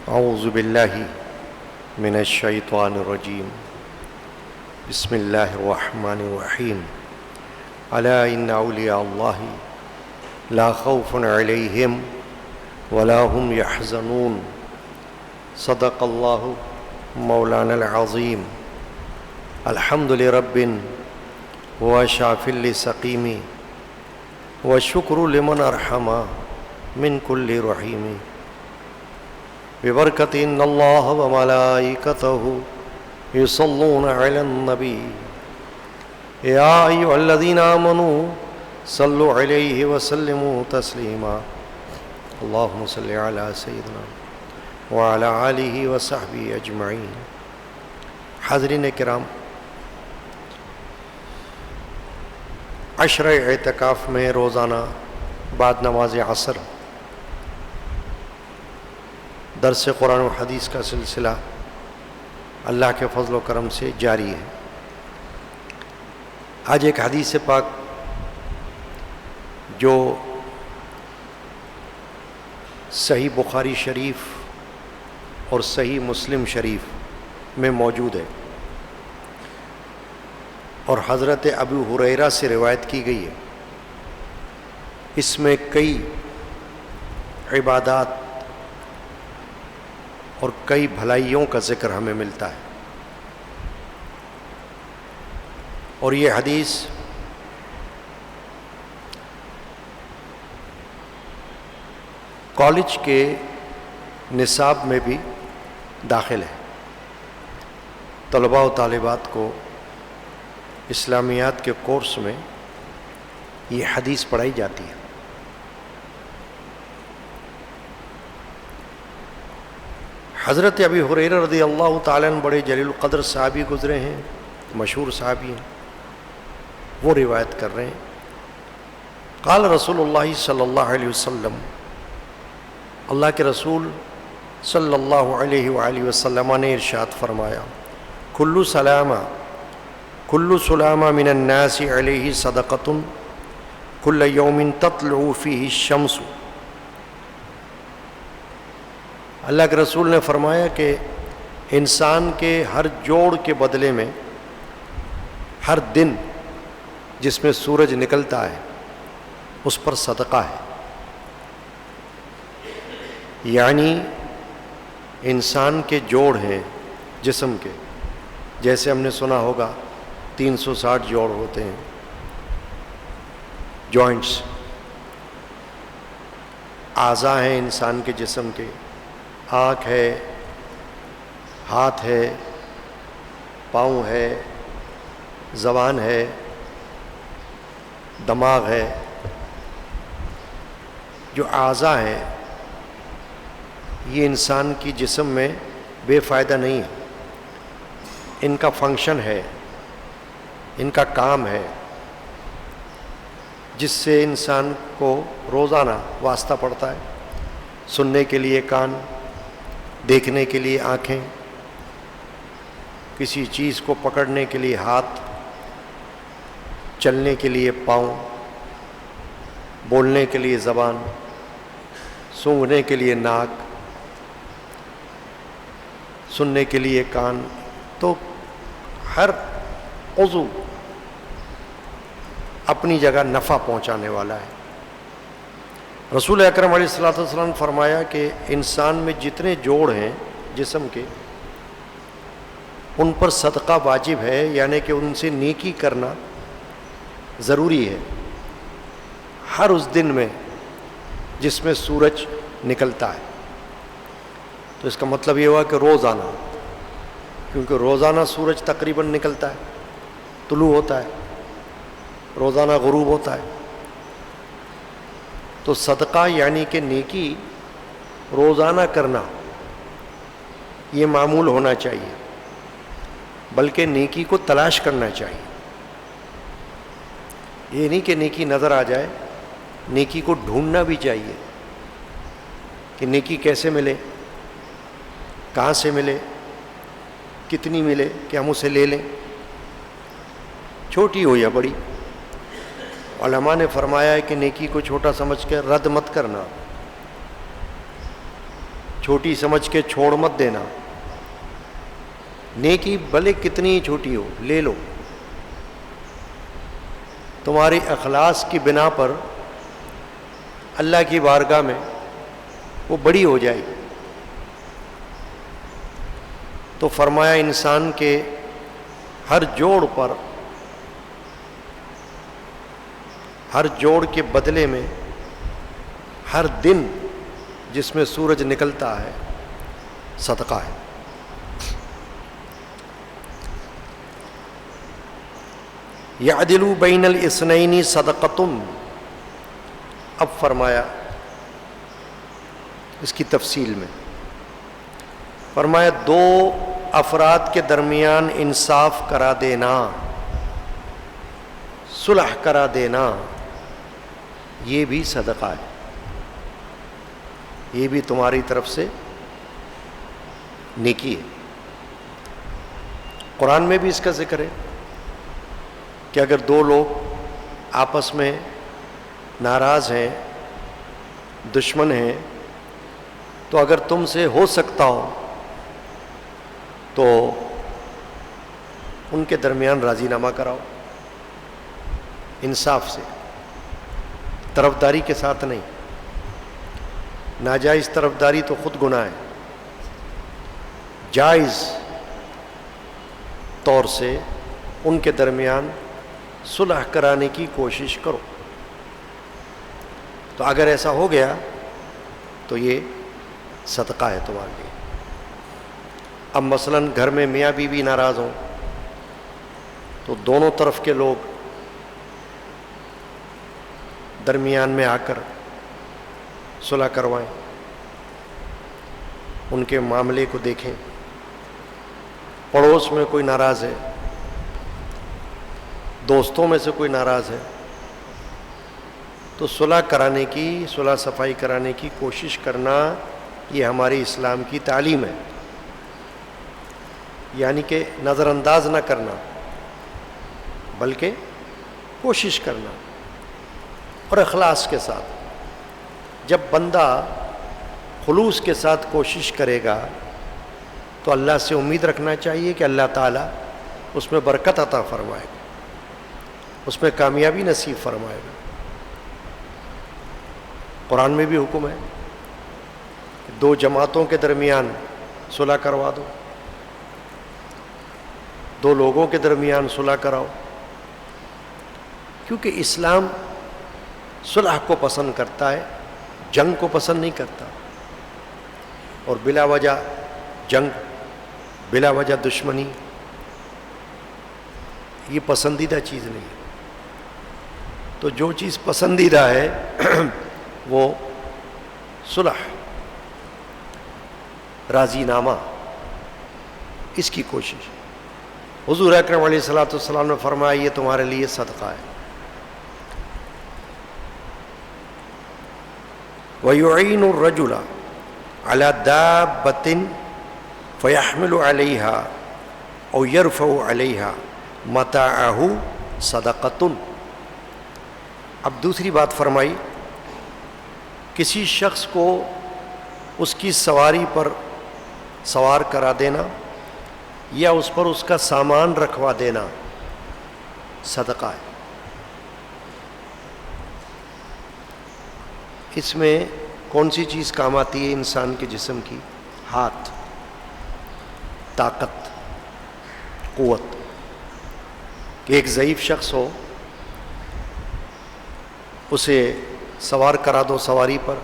اعوذ باللہ من الشیطان الرجیم بسم اللہ الرحمن الرحیم الا ان اولیاء اللہ لا خوف علیہم ولا هم يحزنون صدق اللہ مولانا العظیم الحمد لرب وشاف لسقیم والشکر لمن ارحم من کل رحیم ببرکت ان اللہ وملائکتہ یصلون علی النبی یا ایھا الذین آمنوا صلوا علیہ وسلموا تسلیما اللہم صل علی سیدنا وعلی آلہ وصحبہ اجمعین۔ حاضرین کرام، عشرہ اعتکاف میں روزانہ بعد نماز عصر درس قرآن و حدیث کا سلسلہ اللہ کے فضل و کرم سے جاری ہے۔ آج ایک حدیث پاک جو صحیح بخاری شریف اور صحیح مسلم شریف میں موجود ہے اور حضرت ابو ہریرہ سے روایت کی گئی ہے۔ اس میں کئی عبادات اور کئی بھلائیوں کا ذکر ہمیں ملتا ہے، اور یہ حدیث کالج کے نصاب میں بھی داخل ہے۔ طلباء و طالبات کو اسلامیات کے کورس میں یہ حدیث پڑھائی جاتی ہے۔ حضرت ابی ہریرہ رضی اللہ تعالیٰ عنہ بڑے جلیل القدر صحابی گزرے ہیں، مشہور صحابی ہیں، وہ روایت کر رہے ہیں، قال رسول اللہ صلی اللہ علیہ وسلم، اللہ کے رسول صلی اللہ علیہ وآلہ وسلم نے ارشاد فرمایا، کل سلامہ من الناس علیہ صدقۃ کل یوم تطلع فیہ الشمس۔ اللہ کے رسول نے فرمایا کہ انسان کے ہر جوڑ کے بدلے میں ہر دن جس میں سورج نکلتا ہے اس پر صدقہ ہے۔ یعنی انسان کے جوڑ ہیں جسم کے، جیسے ہم نے سنا ہوگا 360 جوڑ ہوتے ہیں، جوائنٹس، اعضاء ہیں انسان کے جسم کے، آنکھ ہے، ہاتھ ہے، پاؤں ہے، زبان ہے، دماغ ہے۔ جو اعضاء ہیں یہ انسان کی جسم میں بے فائدہ نہیں ہے، ان کا فنکشن ہے، ان کا کام ہے، جس سے انسان کو روزانہ واسطہ پڑتا ہے۔ سننے کے لیے کان، دیکھنے کے لیے آنکھیں، کسی چیز کو پکڑنے کے لیے ہاتھ، چلنے کے لیے پاؤں، بولنے کے لیے زبان، سونگھنے کے لیے ناک، سننے کے لیے کان۔ تو ہر عضو اپنی جگہ نفع پہنچانے والا ہے۔ رسول اکرم علیہ الصلوۃ والسلام نے فرمایا کہ انسان میں جتنے جوڑ ہیں جسم کے، ان پر صدقہ واجب ہے، یعنی کہ ان سے نیکی کرنا ضروری ہے ہر اس دن میں جس میں سورج نکلتا ہے۔ تو اس کا مطلب یہ ہوا کہ روزانہ، کیونکہ روزانہ سورج تقریباً نکلتا ہے، طلوع ہوتا ہے، روزانہ غروب ہوتا ہے۔ تو صدقہ یعنی کہ نیکی روزانہ کرنا یہ معمول ہونا چاہیے، بلکہ نیکی کو تلاش کرنا چاہیے۔ یہ نہیں کہ نیکی نظر آ جائے، نیکی کو ڈھونڈنا بھی چاہیے کہ نیکی کیسے ملے، کہاں سے ملے، کتنی ملے کہ ہم اسے لے لیں، چھوٹی ہو یا بڑی۔ علماء نے فرمایا ہے کہ نیکی کو چھوٹا سمجھ کے رد مت کرنا، چھوٹی سمجھ کے چھوڑ مت دینا. نیکی بھلے کتنی چھوٹی ہو لے لو, تمہاری اخلاص کی بنا پر اللہ کی بارگاہ میں وہ بڑی ہو جائے گی. تو فرمایا انسان کے ہر جوڑ پر, ہر جوڑ کے بدلے میں ہر دن جس میں سورج نکلتا ہے صدقہ ہے. یعدل بین الاثنین صدقۃ. اب فرمایا اس کی تفصیل میں, فرمایا دو افراد کے درمیان انصاف کرا دینا, صلح کرا دینا, یہ بھی صدقہ ہے, یہ بھی تمہاری طرف سے نیکی ہے. قرآن میں بھی اس کا ذکر ہے کہ اگر دو لوگ آپس میں ناراض ہیں, دشمن ہیں, تو اگر تم سے ہو سکتا ہو تو ان کے درمیان راضی نامہ کراؤ, انصاف سے, طرفداری کے ساتھ نہیں. ناجائز طرفداری تو خود گناہ ہے. جائز طور سے ان کے درمیان صلح کرانے کی کوشش کرو. تو اگر ایسا ہو گیا تو یہ صدقہ ہے تمہارے لیے. اب مثلا گھر میں میاں بیوی ناراض ہوں تو دونوں طرف کے لوگ درمیان میں آ کر صلح کروائیں, ان کے معاملے کو دیکھیں. پڑوس میں کوئی ناراض ہے, دوستوں میں سے کوئی ناراض ہے, تو صلح کرانے کی, صلح صفائی کرانے کی کوشش کرنا یہ ہماری اسلام کی تعلیم ہے. یعنی کہ نظر انداز نہ کرنا بلکہ کوشش کرنا اور اخلاص کے ساتھ. جب بندہ خلوص کے ساتھ کوشش کرے گا تو اللہ سے امید رکھنا چاہیے کہ اللہ تعالیٰ اس میں برکت عطا فرمائے گا, اس میں کامیابی نصیب فرمائے گا. قرآن میں بھی حکم ہے کہ دو جماعتوں کے درمیان صلح کروا دو, دو لوگوں کے درمیان صلح کراؤ, کیونکہ اسلام صلح کو پسند کرتا ہے, جنگ کو پسند نہیں کرتا. اور بلا وجہ جنگ, بلا وجہ دشمنی یہ پسندیدہ چیز نہیں ہے. تو جو چیز پسندیدہ ہے وہ صلح, راضی نامہ, اس کی کوشش. حضور اکرم علیہ الصلوۃ والسلام نے فرمایا یہ تمہارے لیے صدقہ ہے. وَيُعِينُ الرَّجُلَ عَلَى دَابَّةٍ فَيَحْمِلُ عَلَيْهَا أَوْ يَرْفَعُ عَلَيْهَا مَتَاعَهُ صَدَقَةٌ. اب دوسری بات فرمائی, کسی شخص کو اس کی سواری پر سوار کرا دینا یا اس پر اس کا سامان رکھوا دینا صدقہ ہے. اس میں کون سی چیز کام آتی ہے انسان کے جسم کی؟ ہاتھ, طاقت, قوت. کہ ایک ضعیف شخص ہو, اسے سوار کرا دو سواری پر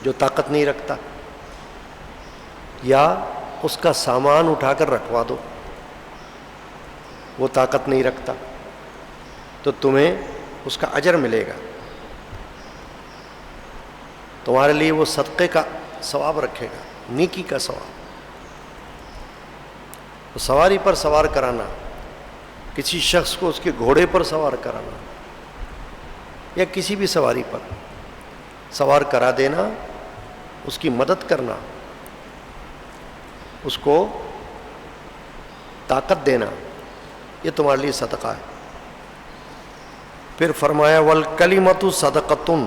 جو طاقت نہیں رکھتا, یا اس کا سامان اٹھا کر رکھوا دو, وہ طاقت نہیں رکھتا, تو تمہیں اس کا اجر ملے گا. تمہارے لیے وہ صدقے کا ثواب رکھے گا, نیکی کا ثواب. تو سواری پر سوار کرانا, کسی شخص کو اس کے گھوڑے پر سوار کرانا یا کسی بھی سواری پر سوار کرا دینا, اس کی مدد کرنا, اس کو طاقت دینا, یہ تمہارے لیے صدقہ ہے. پھر فرمایا وَالْكَلِمَةُ صَدَقَةٌ,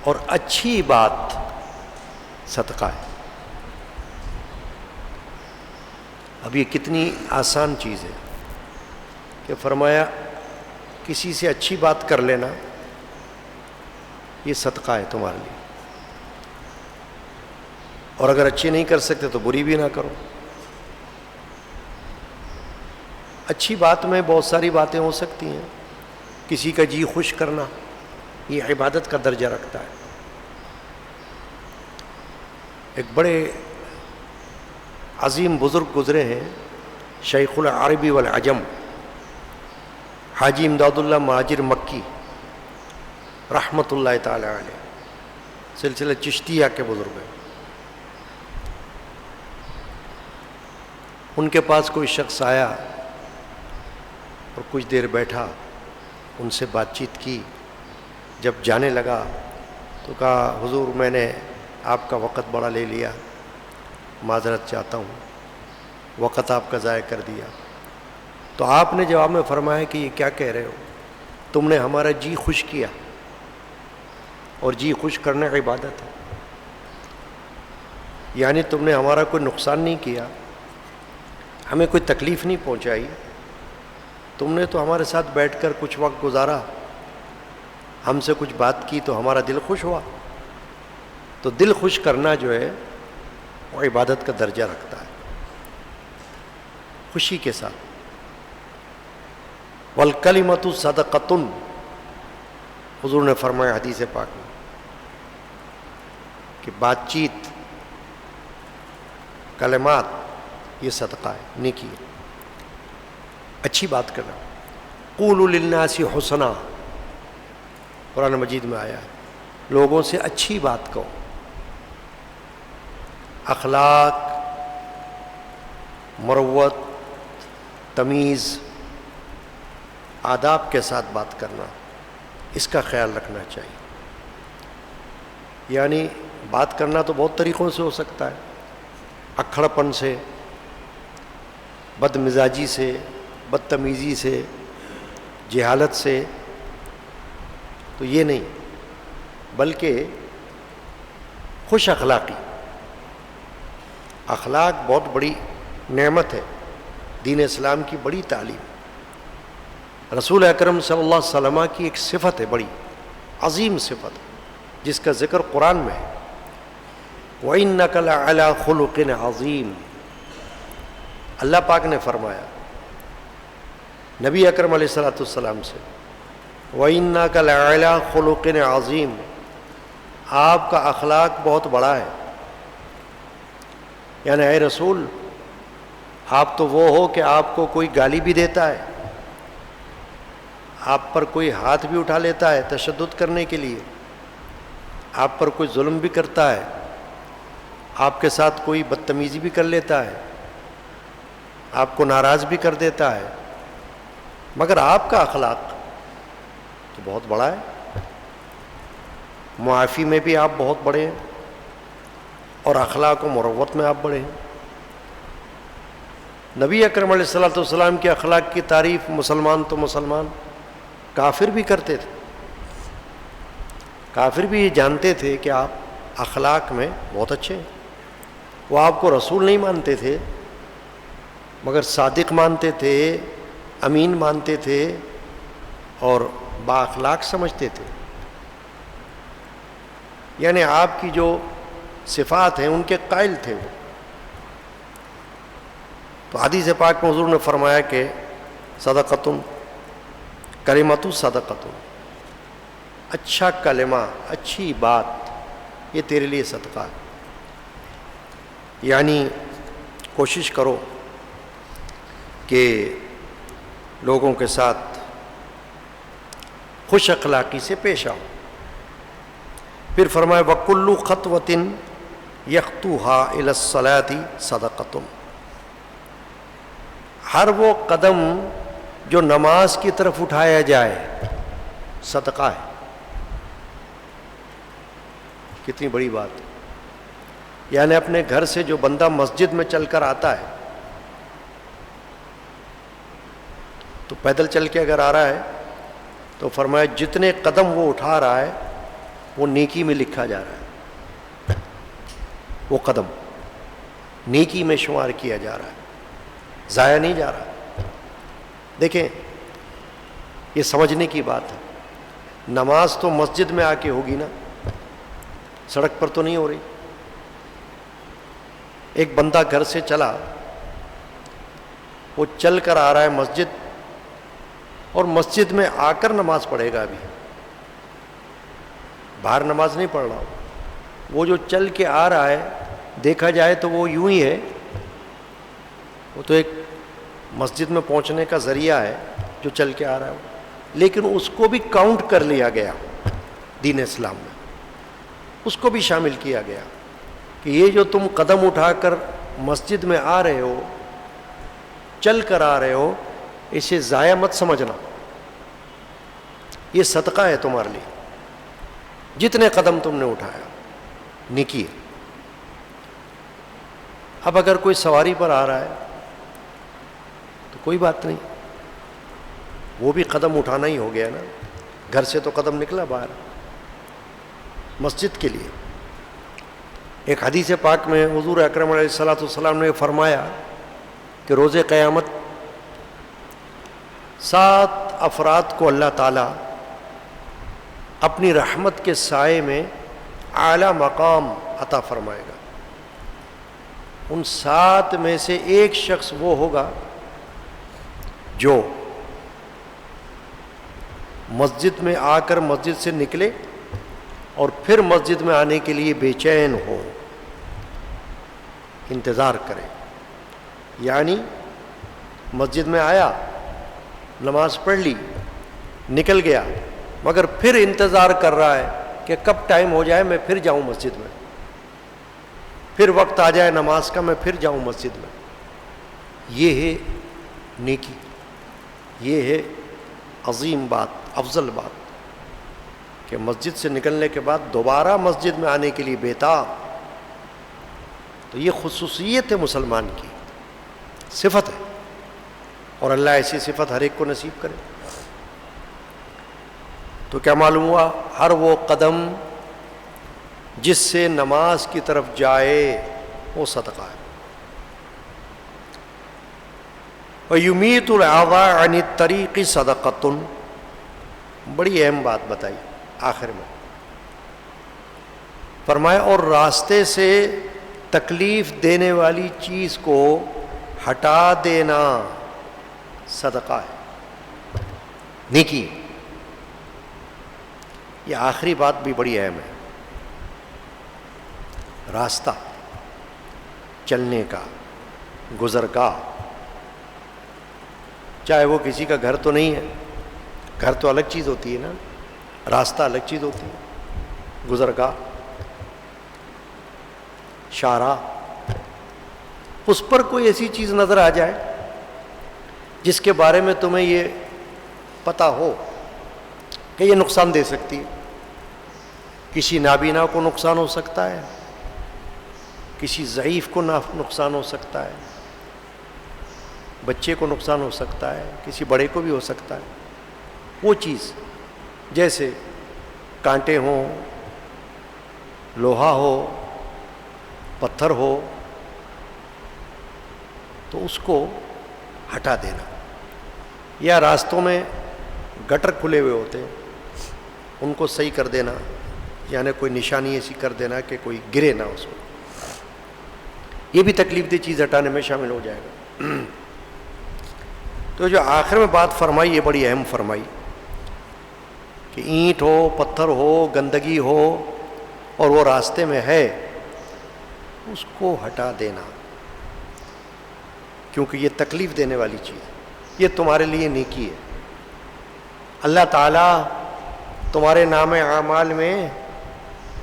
اور اچھی بات صدقہ ہے. اب یہ کتنی آسان چیز ہے کہ فرمایا کسی سے اچھی بات کر لینا یہ صدقہ ہے تمہارے لیے، اور اگر اچھی نہیں کر سکتے تو بری بھی نہ کرو. اچھی بات میں بہت ساری باتیں ہو سکتی ہیں. کسی کا جی خوش کرنا یہ عبادت کا درجہ رکھتا ہے. ایک بڑے عظیم بزرگ گزرے ہیں، شیخ العربی والعجم حاجی امداد اللہ مہاجر مکی رحمۃ اللہ تعالی علیہ، سلسلہ چشتیہ کے بزرگ ہیں. ان کے پاس کوئی شخص آیا اور کچھ دیر بیٹھا، ان سے بات چیت کی. جب جانے لگا تو کہا حضور میں نے آپ کا وقت بڑا لے لیا، معذرت چاہتا ہوں، وقت آپ کا ضائع کر دیا. تو آپ نے جواب میں فرمایا کہ یہ کیا کہہ رہے ہو، تم نے ہمارا جی خوش کیا، اور جی خوش کرنا عبادت ہے. یعنی تم نے ہمارا کوئی نقصان نہیں کیا، ہمیں کوئی تکلیف نہیں پہنچائی، تم نے تو ہمارے ساتھ بیٹھ کر کچھ وقت گزارا، ہم سے کچھ بات کی تو ہمارا دل خوش ہوا. تو دل خوش کرنا جو ہے وہ عبادت کا درجہ رکھتا ہے، خوشی کے ساتھ. والکلمۃ صدقۃ، حضور نے فرمایا حدیث پاک میں کہ بات چیت، کلمات یہ صدقہ ہے، نیکی ہے. اچھی بات کرنا. قولوا للناس حسنا، قرآن مجید میں آیا ہے لوگوں سے اچھی بات کہو. اخلاق، مروت، تمیز، آداب کے ساتھ بات کرنا، اس کا خیال رکھنا چاہیے. یعنی بات کرنا تو بہت طریقوں سے ہو سکتا ہے، اکھڑپن سے، بد مزاجی سے، بدتمیزی سے، جہالت سے، تو یہ نہیں، بلکہ خوش اخلاقی. اخلاق بہت بڑی نعمت ہے، دین اسلام کی بڑی تعلیم. رسول اکرم صلی اللہ علیہ وسلم کی ایک صفت ہے، بڑی عظیم صفت، جس کا ذکر قرآن میں ہے. وَإِنَّكَ لَعَلَىٰ خُلُقٍ عَظِيمٍ. اللہ پاک نے فرمایا نبی اکرم علیہ الصلوۃ والسلام سے، وَإِنَّكَ لَعَلَىٰ خُلُقٍ عَظِيمٍ، آپ کا اخلاق بہت بڑا ہے. یعنی اے رسول، آپ تو وہ ہو کہ آپ کو کوئی گالی بھی دیتا ہے، آپ پر کوئی ہاتھ بھی اٹھا لیتا ہے تشدد کرنے کے لیے، آپ پر کوئی ظلم بھی کرتا ہے، آپ کے ساتھ کوئی بدتمیزی بھی کر لیتا ہے، آپ کو ناراض بھی کر دیتا ہے، مگر آپ کا اخلاق تو بہت بڑا ہے. معافی میں بھی آپ بہت بڑے ہیں، اور اخلاق و مروت میں آپ بڑے ہیں. نبی اکرم علیہ الصلوۃ والسلام کے اخلاق کی تعریف مسلمان تو مسلمان، کافر بھی کرتے تھے. کافر بھی یہ جانتے تھے کہ آپ اخلاق میں بہت اچھے ہیں. وہ آپ کو رسول نہیں مانتے تھے، مگر صادق مانتے تھے، امین مانتے تھے، اور با اخلاق سمجھتے تھے. یعنی آپ کی جو صفات ہیں ان کے قائل تھے وہ. تو حدیث پاک میں حضور نے فرمایا کہ صدقۃ، کلمۃ صدقۃ، اچھا کلمہ، اچھی بات یہ تیرے لیے صدقہ ہے. یعنی کوشش کرو کہ لوگوں کے ساتھ خوش اخلاقی سے پیش آؤ. پھر فرمایا وَكُلُّ خَطْوَةٍ يَخْطُوهَا إِلَى الصَّلَاةِ صَدَقَةٌ، ہر وہ قدم جو نماز کی طرف اٹھایا جائے صدقہ ہے. کتنی بڑی بات ہے. یعنی اپنے گھر سے جو بندہ مسجد میں چل کر آتا ہے، تو پیدل چل کے اگر آ رہا ہے تو فرمایا جتنے قدم وہ اٹھا رہا ہے وہ نیکی میں لکھا جا رہا ہے، وہ قدم نیکی میں شمار کیا جا رہا ہے، ضائع نہیں جا رہا۔ دیکھیں یہ سمجھنے کی بات ہے، نماز تو مسجد میں آ کے ہوگی نا، سڑک پر تو نہیں ہو رہی۔ ایک بندہ گھر سے چلا، وہ چل کر آ رہا ہے مسجد، اور مسجد میں آ کر نماز پڑھے گا، ابھی باہر نماز نہیں پڑھ رہا۔ وہ جو چل کے آ رہا ہے دیکھا جائے تو وہ یوں ہی ہے، وہ تو ایک مسجد میں پہنچنے کا ذریعہ ہے جو چل کے آ رہا ہے، لیکن اس کو بھی کاؤنٹ کر لیا گیا دین اسلام میں، اس کو بھی شامل کیا گیا کہ یہ جو تم قدم اٹھا کر مسجد میں آ رہے ہو، چل کر آ رہے ہو، اسے ضائع مت سمجھنا، یہ صدقہ ہے تمہارے لیے، جتنے قدم تم نے اٹھایا نیکی ہے۔ اب اگر کوئی سواری پر آ رہا ہے تو کوئی بات نہیں، وہ بھی قدم اٹھانا ہی ہو گیا نا، گھر سے تو قدم نکلا باہر مسجد کے لیے۔ ایک حدیث پاک میں حضور اکرم علیہ الصلوۃ والسلام نے فرمایا کہ روز قیامت 7 افراد کو اللہ تعالیٰ اپنی رحمت کے سائے میں اعلیٰ مقام عطا فرمائے گا۔ ان 7 میں سے ایک شخص وہ ہوگا جو مسجد میں آ کر مسجد سے نکلے اور پھر مسجد میں آنے کے لیے بے چین ہو، انتظار کرے، یعنی مسجد میں آیا، نماز پڑھ لی، نکل گیا، مگر پھر انتظار کر رہا ہے کہ کب ٹائم ہو جائے میں پھر جاؤں مسجد میں، پھر وقت آ جائے نماز کا میں پھر جاؤں مسجد میں۔ یہ ہے نیکی، یہ ہے عظیم بات، افضل بات، کہ مسجد سے نکلنے کے بعد دوبارہ مسجد میں آنے کے لیے بیتاب۔ تو یہ خصوصیت ہے مسلمان کی، صفت ہے، اور اللہ ایسی صفت ہر ایک کو نصیب کرے۔ تو کیا معلوم ہوا؟ ہر وہ قدم جس سے نماز کی طرف جائے وہ صدقہ ہے۔ وَيُمِيتُ الْأَعْضَاءَ عَنِ الطَّرِيقِ صَدَقَةٌ، بڑی اہم بات بتائی آخر میں، فرمایا اور راستے سے تکلیف دینے والی چیز کو ہٹا دینا صدقہ ہے، نیکی۔ یہ آخری بات بھی بڑی اہم ہے، راستہ چلنے کا، گزرگاہ، چاہے وہ کسی کا گھر تو نہیں ہے، گھر تو الگ چیز ہوتی ہے نا، راستہ الگ چیز ہوتی ہے، گزرگاہ، شاہراہ، اس پر کوئی ایسی چیز نظر آ جائے جس کے بارے میں تمہیں یہ پتہ ہو کہ یہ نقصان دے سکتی ہے، کسی نابینا کو نقصان ہو سکتا ہے، کسی ضعیف کو نقصان ہو سکتا ہے، بچے کو نقصان ہو سکتا ہے، کسی بڑے کو بھی ہو سکتا ہے، وہ چیز جیسے کانٹے ہوں، لوہا ہو، پتھر ہو، تو اس کو ہٹا دینا، یا راستوں میں گٹر کھلے ہوئے ہوتے ہیں ان کو صحیح کر دینا، یعنی کوئی نشانی ایسی کر دینا کہ کوئی گرے نہ اس میں، یہ بھی تکلیف دہ چیز ہٹانے میں شامل ہو جائے گا۔ تو جو آخر میں بات فرمائی یہ بڑی اہم فرمائی کہ اینٹ ہو، پتھر ہو، گندگی ہو اور وہ راستے میں ہے، اس کو ہٹا دینا، کیونکہ یہ تکلیف دینے والی چیز، یہ تمہارے لیے نیکی ہے۔ اللہ تعالیٰ تمہارے نام اعمال میں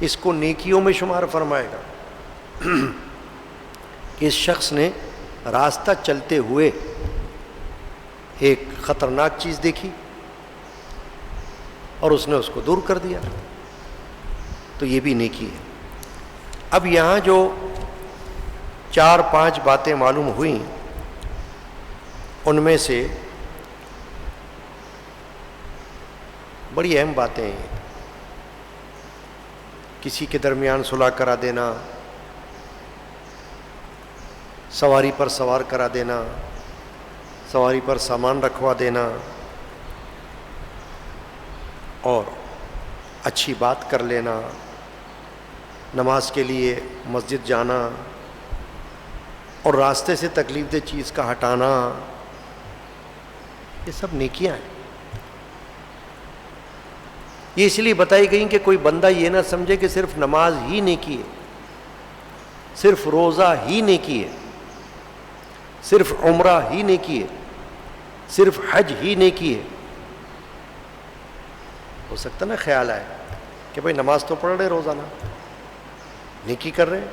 اس کو نیکیوں میں شمار فرمائے گا کہ اس شخص نے راستہ چلتے ہوئے ایک خطرناک چیز دیکھی اور اس نے اس کو دور کر دیا، تو یہ بھی نیکی ہے۔ اب یہاں جو 4-5 باتیں معلوم ہوئیں ان میں سے بڑی اہم باتیں ہیں، کسی کے درمیان صلح کرا دینا، سواری پر سوار کرا دینا، سواری پر سامان رکھوا دینا، اور اچھی بات کر لینا، نماز کے لیے مسجد جانا اور راستے سے تکلیف دہ چیز کا ہٹانا، یہ سب نیکیاں ہیں۔ یہ اس لیے بتائی گئی کہ کوئی بندہ یہ نہ سمجھے کہ صرف نماز ہی نیکی ہے، صرف روزہ ہی نیکی ہے، صرف عمرہ ہی نیکی ہے، صرف حج ہی نیکی ہے۔ ہو سکتا نا خیال آئے کہ بھائی نماز تو پڑھ رہے روزانہ، نیکی کر رہے ہیں،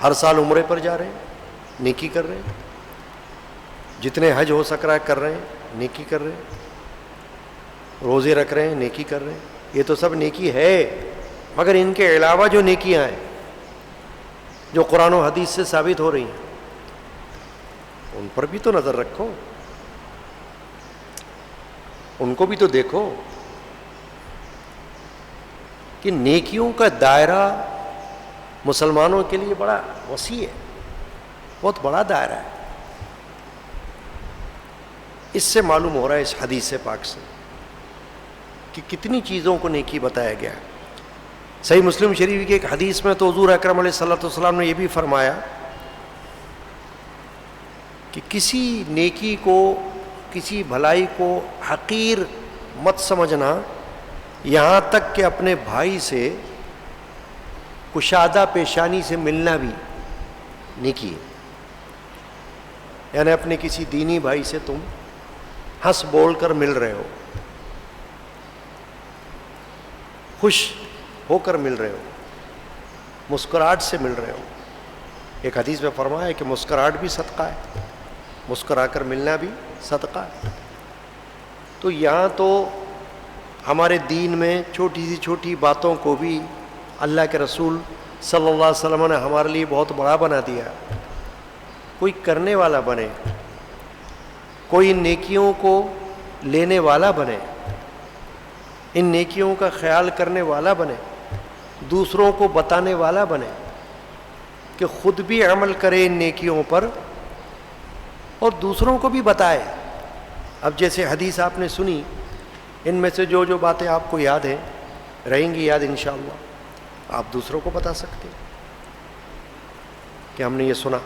ہر سال عمرے پر جا رہے ہیں، نیکی کر رہے ہیں، جتنے حج ہو سک رہا ہے کر رہے ہیں، نیکی کر رہے ہیں، روزے رکھ رہے ہیں، نیکی کر رہے ہیں، یہ تو سب نیکی ہے۔ مگر ان کے علاوہ جو نیکیاں ہیں جو قرآن و حدیث سے ثابت ہو رہی ہیں ان پر بھی تو نظر رکھو، ان کو بھی تو دیکھو کہ نیکیوں کا دائرہ مسلمانوں کے لیے بڑا وسیع ہے، بہت بڑا دائرہ ہے۔ اس سے معلوم ہو رہا ہے اس حدیث پاک سے کہ کتنی چیزوں کو نیکی بتایا گیا ہے۔ صحیح مسلم شریف کی ایک حدیث میں تو حضور اکرم علیہ الصلوۃ والسلام نے یہ بھی فرمایا کہ کسی نیکی کو، کسی بھلائی کو حقیر مت سمجھنا، یہاں تک کہ اپنے بھائی سے کشادہ پیشانی سے ملنا بھی نیکی ہے۔ یعنی اپنے کسی دینی بھائی سے تم ہنس بول کر مل رہے ہو، خوش ہو کر مل رہے ہو، مسکراہٹ سے مل رہے ہو۔ ایک حدیث میں فرمایا ہے کہ مسکراہٹ بھی صدقہ ہے، مسکرا کر ملنا بھی صدقہ ہے۔ تو یہاں تو ہمارے دین میں چھوٹی سی چھوٹی باتوں کو بھی اللہ کے رسول صلی اللہ علیہ وسلم نے ہمارے لیے بہت بڑا بنا دیا۔ کوئی کرنے والا بنے، کوئی ان نیکیوں کو لینے والا بنے، ان نیکیوں کا خیال کرنے والا بنے، دوسروں کو بتانے والا بنے کہ خود بھی عمل کرے ان نیکیوں پر اور دوسروں کو بھی بتائے۔ اب جیسے حدیث آپ نے سنی، ان میں سے جو جو باتیں آپ کو یاد ہیں رہیں گی یاد انشاءاللہ، آپ دوسروں کو بتا سکتے ہیں کہ ہم نے یہ سنا،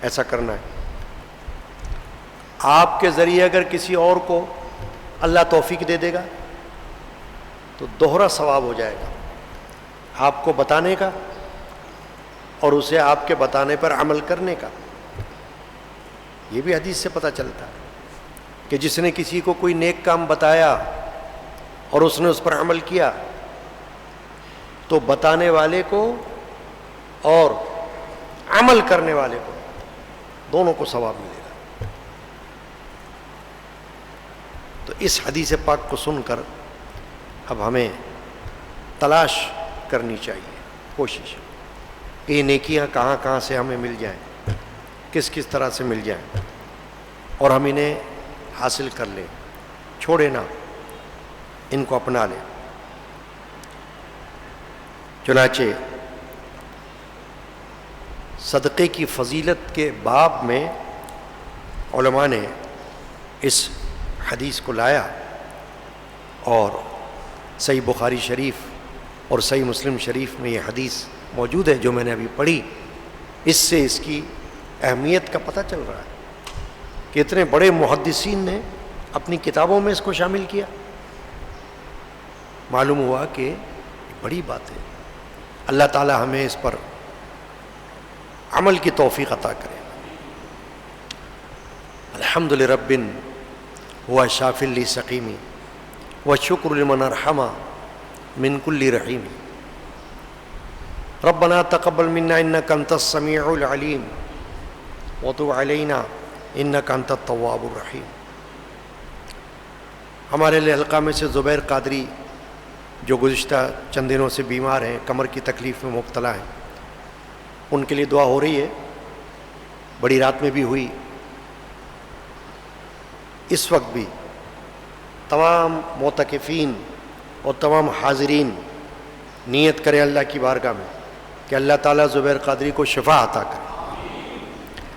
ایسا کرنا ہے۔ آپ کے ذریعے اگر کسی اور کو اللہ توفیق دے دے گا تو دوہرا ثواب ہو جائے گا، آپ کو بتانے کا اور اسے آپ کے بتانے پر عمل کرنے کا۔ یہ بھی حدیث سے پتہ چلتا ہے کہ جس نے کسی کو کوئی نیک کام بتایا اور اس نے اس پر عمل کیا تو بتانے والے کو اور عمل کرنے والے کو دونوں کو ثواب ملے گا۔ تو اس حدیث پاک کو سن کر اب ہمیں تلاش کرنی چاہیے، کوشش کہ یہ نیکیاں کہاں کہاں سے ہمیں مل جائیں، کس کس طرح سے مل جائیں، اور ہم انہیں حاصل کر لیں، چھوڑے نہ، ان کو اپنا لیں۔ چنانچہ صدقے کی فضیلت کے باب میں علماء نے اس حدیث کو لایا، اور صحیح بخاری شریف اور صحیح مسلم شریف میں یہ حدیث موجود ہے جو میں نے ابھی پڑھی۔ اس سے اس کی اہمیت کا پتہ چل رہا ہے کہ اتنے بڑے محدثین نے اپنی کتابوں میں اس کو شامل کیا۔ معلوم ہوا کہ بڑی بات ہے۔ اللہ تعالی ہمیں اس پر عمل کی توفیق عطا کرے۔ الحمد لرب هو شاف لی سقیمی والشکر لمن ارحم من کل رحیم۔ ربنا تقبل منا انک انت السمیع العلیم وتب علینا انک انت التواب الرحیم۔ ہمارے لیے حلقہ میں سے زبیر قادری جو گزشتہ چند دنوں سے بیمار ہیں، کمر کی تکلیف میں مبتلا ہیں، ان کے لیے دعا ہو رہی ہے، بڑی رات میں بھی ہوئی، اس وقت بھی تمام معتکفین اور تمام حاضرین نیت کریں اللہ کی بارگاہ میں کہ اللہ تعالیٰ زبیر قادری کو شفا عطا کرے،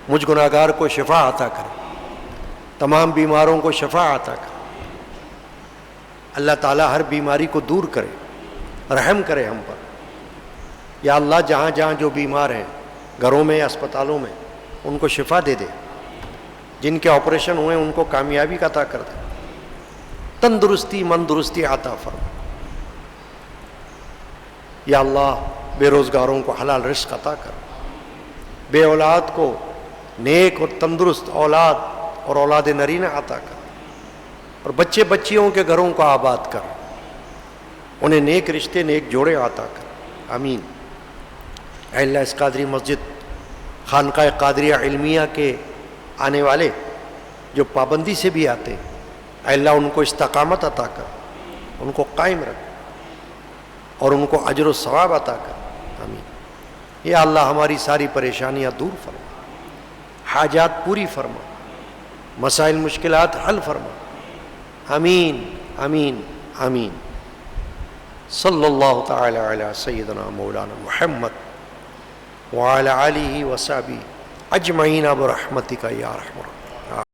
مجھ گناہگار کو شفا عطا کرے، تمام بیماروں کو شفا عطا کرے، اللہ تعالیٰ ہر بیماری کو دور کرے، رحم کرے ہم پر۔ یا اللہ جہاں جہاں جو بیمار ہیں گھروں میں اسپتالوں میں ان کو شفا دے دے، جن کے آپریشن ہوئے ان کو کامیابی کا عطا کر دے، تندرستی مندرستی عطا فرما۔ یا اللہ بے روزگاروں کو حلال رزق عطا کر، بے اولاد کو نیک اور تندرست اولاد اور اولاد نرینہ عطا کر، اور بچے بچیوں کے گھروں کو آباد کر، انہیں نیک رشتے نیک جوڑے عطا کر، آمین۔ اے اللہ اس قادری مسجد خانقاہ قادریہ علمیہ کے آنے والے جو پابندی سے بھی آتے، اے اللہ ان کو استقامت عطا کر، ان کو قائم رکھ اور ان کو اجر و ثواب عطا کر، آمین۔ یا اللہ ہماری ساری پریشانیاں دور فرما، حاجات پوری فرما، مسائل مشکلات حل فرما، آمین آمین آمین۔ صلی اللہ تعالی علی سیدنا مولانا محمد وعلی آلہ وصحبہ اجمعین برحمتک یا ارحم الراحمین۔